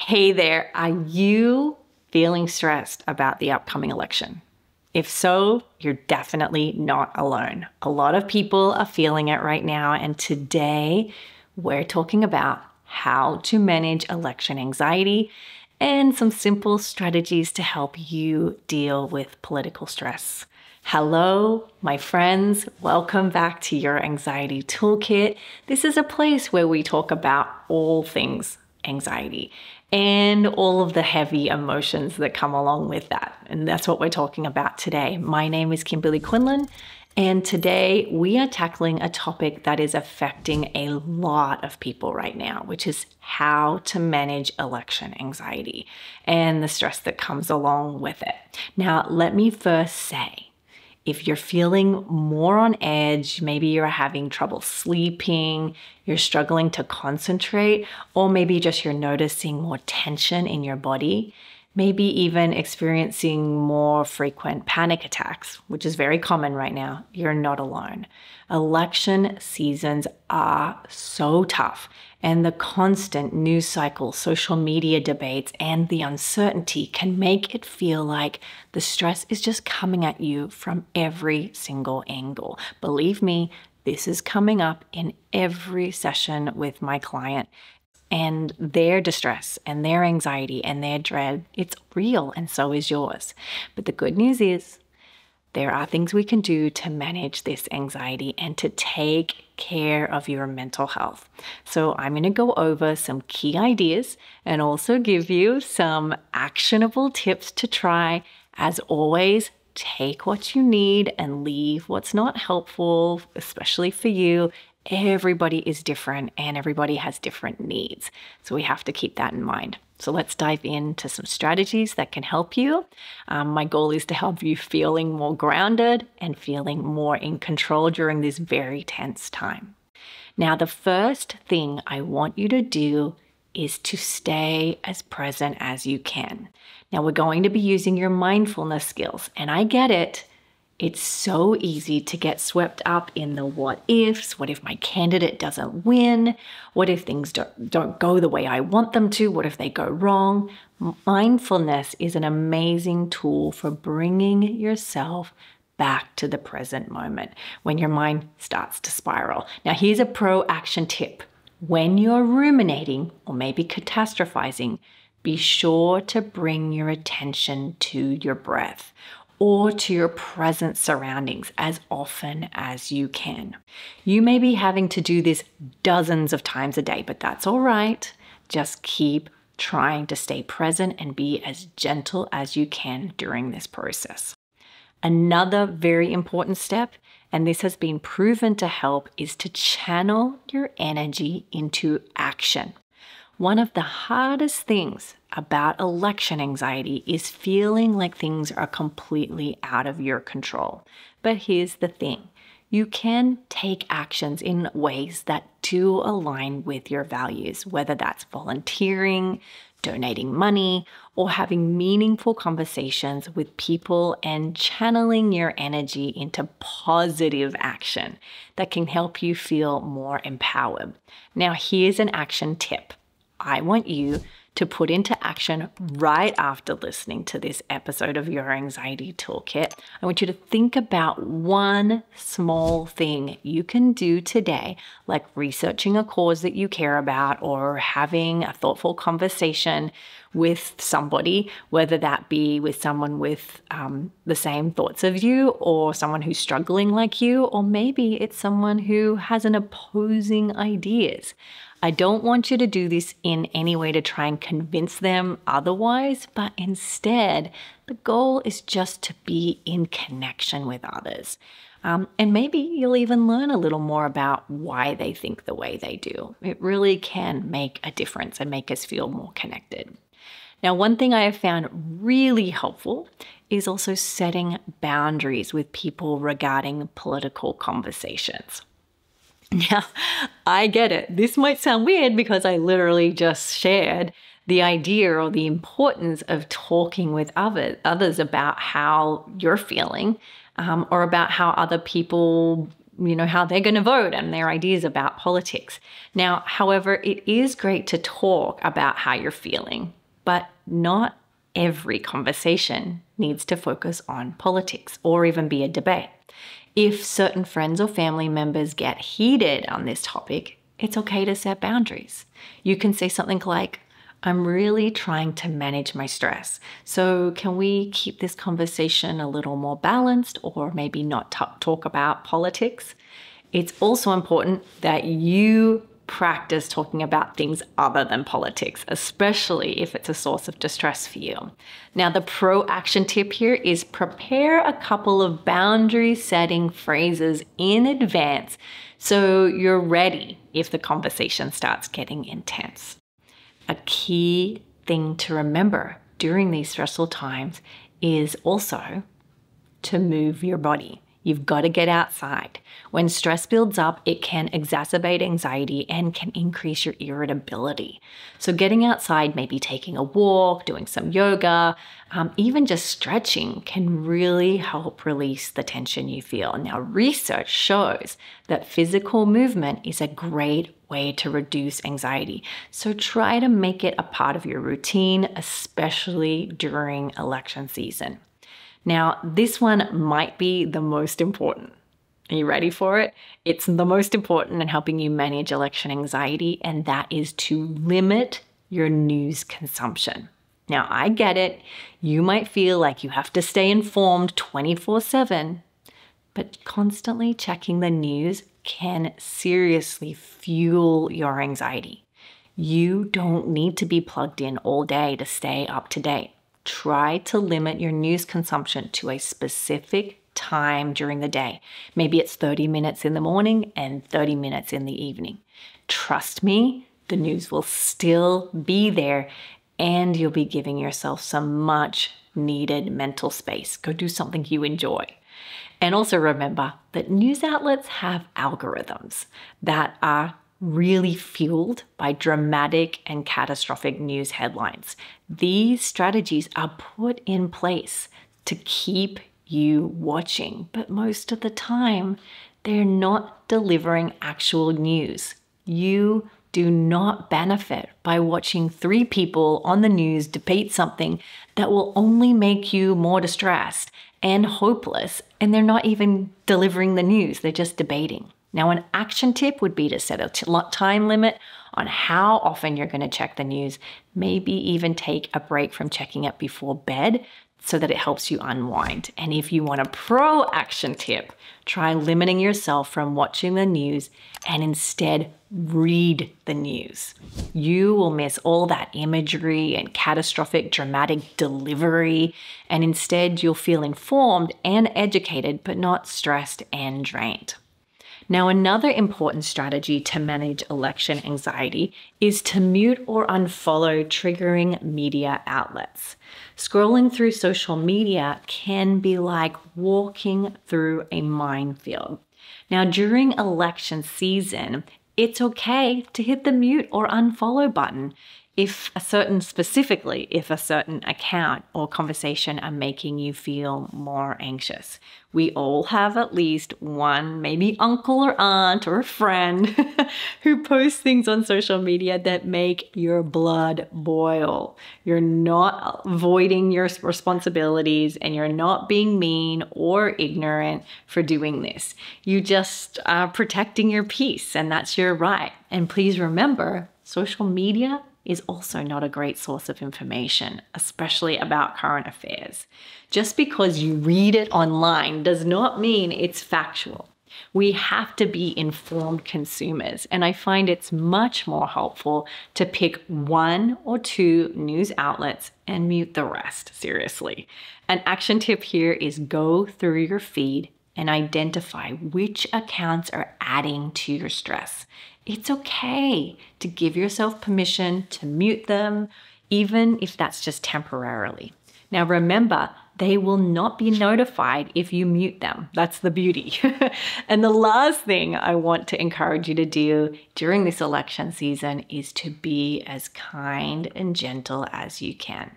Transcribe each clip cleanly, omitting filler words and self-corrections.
Hey there, are you feeling stressed about the upcoming election? If so, you're definitely not alone. A lot of people are feeling it right now, and today we're talking about how to manage election anxiety and some simple strategies to help you deal with political stress. Hello, my friends. Welcome back to your Anxiety Toolkit. This is a place where we talk about all things anxiety and all of the heavy emotions that come along with that. And that's what we're talking about today. My name is Kimberley Quinlan, and today we are tackling a topic that is affecting a lot of people right now, which is how to manage election anxiety and the stress that comes along with it. Now, let me first say, if you're feeling more on edge, maybe you're having trouble sleeping, you're struggling to concentrate, or maybe just you're noticing more tension in your body, maybe even experiencing more frequent panic attacks, which is very common right now, you're not alone. Election seasons are so tough, and the constant news cycle, social media debates, and the uncertainty can make it feel like the stress is just coming at you from every single angle. Believe me, this is coming up in every session with my client. And their distress and their anxiety and their dread, it's real, and so is yours. But the good news is there are things we can do to manage this anxiety and to take care of your mental health. So I'm going to go over some key ideas and also give you some actionable tips to try. As always, take what you need and leave what's not helpful, especially for you. Everybody is different and everybody has different needs. So we have to keep that in mind. So let's dive into some strategies that can help you. My goal is to help you feeling more grounded and feeling more in control during this very tense time. Now, the first thing I want you to do is to stay as present as you can. Now, we're going to be using your mindfulness skills, and I get it. It's so easy to get swept up in the what ifs. What if my candidate doesn't win? What if things don't go the way I want them to? What if they go wrong? Mindfulness is an amazing tool for bringing yourself back to the present moment when your mind starts to spiral. Now, here's a pro action tip. When you're ruminating or maybe catastrophizing, be sure to bring your attention to your breath or to your present surroundings as often as you can. You may be having to do this dozens of times a day, but that's all right. Just keep trying to stay present and be as gentle as you can during this process. Another very important step, and this has been proven to help, is to channel your energy into action. One of the hardest things about election anxiety is feeling like things are completely out of your control. But here's the thing. You can take actions in ways that do align with your values, whether that's volunteering, donating money, or having meaningful conversations with people and channeling your energy into positive action that can help you feel more empowered. Now, here's an action tip. I want you to put into action right after listening to this episode of Your Anxiety Toolkit. I want you to think about one small thing you can do today, like researching a cause that you care about or having a thoughtful conversation with somebody, whether that be with someone with the same thoughts of you or someone who's struggling like you, or maybe it's someone who has an opposing ideas. I don't want you to do this in any way to try and convince them otherwise, but instead, the goal is just to be in connection with others. And maybe you'll even learn a little more about why they think the way they do. It really can make a difference and make us feel more connected. Now, one thing I have found really helpful is also setting boundaries with people regarding political conversations. Now, I get it. This might sound weird because I literally just shared the idea or the importance of talking with others about how you're feeling or about how other people how they're going to vote and their ideas about politics. Now, however, it is great to talk about how you're feeling, but not every conversation needs to focus on politics or even be a debate. If certain friends or family members get heated on this topic, it's okay to set boundaries. You can say something like, I'm really trying to manage my stress. So can we keep this conversation a little more balanced or maybe not talk about politics? It's also important that you practice talking about things other than politics, especially if it's a source of distress for you. Now, the pro action tip here is prepare a couple of boundary setting phrases in advance so you're ready if the conversation starts getting intense. A key thing to remember during these stressful times is also to move your body. You've got to get outside. When stress builds up, it can exacerbate anxiety and can increase your irritability. So getting outside, maybe taking a walk, doing some yoga, even just stretching can really help release the tension you feel. Now, research shows that physical movement is a great way to reduce anxiety. So try to make it a part of your routine, especially during election season. Now, this one might be the most important. Are you ready for it? It's the most important in helping you manage election anxiety, and that is to limit your news consumption. Now, I get it. You might feel like you have to stay informed 24/7, but constantly checking the news can seriously fuel your anxiety. You don't need to be plugged in all day to stay up to date. Try to limit your news consumption to a specific time during the day. Maybe it's 30 minutes in the morning and 30 minutes in the evening. Trust me, the news will still be there and you'll be giving yourself some much needed mental space. Go do something you enjoy. And also remember that news outlets have algorithms that are really fueled by dramatic and catastrophic news headlines. These strategies are put in place to keep you watching, but most of the time, they're not delivering actual news. You do not benefit by watching 3 people on the news debate something that will only make you more distressed and hopeless, and they're not even delivering the news, they're just debating. Now, an action tip would be to set a time limit on how often you're going to check the news, maybe even take a break from checking it before bed so that it helps you unwind. And if you want a pro action tip, try limiting yourself from watching the news and instead read the news. You will miss all that imagery and catastrophic dramatic delivery, and instead you'll feel informed and educated, but not stressed and drained. Now, another important strategy to manage election anxiety is to mute or unfollow triggering media outlets. Scrolling through social media can be like walking through a minefield. Now, during election season, it's okay to hit the mute or unfollow button if a certain account or conversation are making you feel more anxious. We all have at least one, maybe uncle or aunt or a friend who posts things on social media that make your blood boil. You're not avoiding your responsibilities and you're not being mean or ignorant for doing this. You just are protecting your peace, and that's your right. And please remember, social media is also not a great source of information, especially about current affairs. Just because you read it online does not mean it's factual. We have to be informed consumers, and I find it's much more helpful to pick 1 or 2 news outlets and mute the rest, seriously. An action tip here is go through your feed and identify which accounts are adding to your stress. It's okay to give yourself permission to mute them, even if that's just temporarily. Now remember, they will not be notified if you mute them. That's the beauty. And the last thing I want to encourage you to do during this election season is to be as kind and gentle as you can.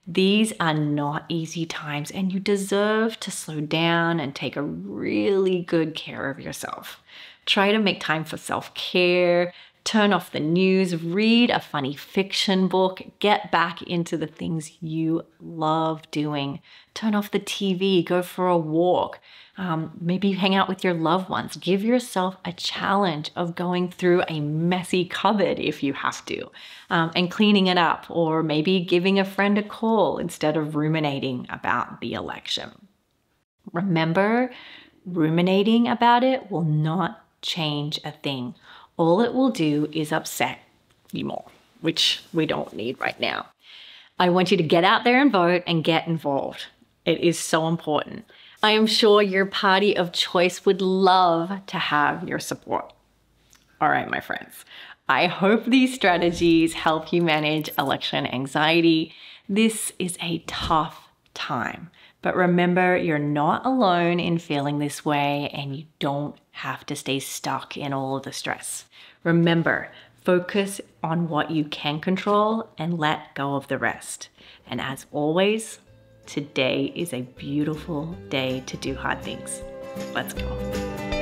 These are not easy times, and you deserve to slow down and take a really good care of yourself. Try to make time for self-care, turn off the news, read a funny fiction book, get back into the things you love doing. Turn off the TV, go for a walk, maybe hang out with your loved ones. Give yourself a challenge of going through a messy cupboard if you have to, and cleaning it up, or maybe giving a friend a call instead of ruminating about the election. Remember, ruminating about it will not change a thing. All it will do is upset you more, which we don't need right now. I want you to get out there and vote and get involved. It is so important. I am sure your party of choice would love to have your support. All right, my friends, I hope these strategies help you manage election anxiety. This is a tough time, but remember, you're not alone in feeling this way, and you don't have to stay stuck in all of the stress. Remember, focus on what you can control and let go of the rest. And as always, today is a beautiful day to do hard things. Let's go.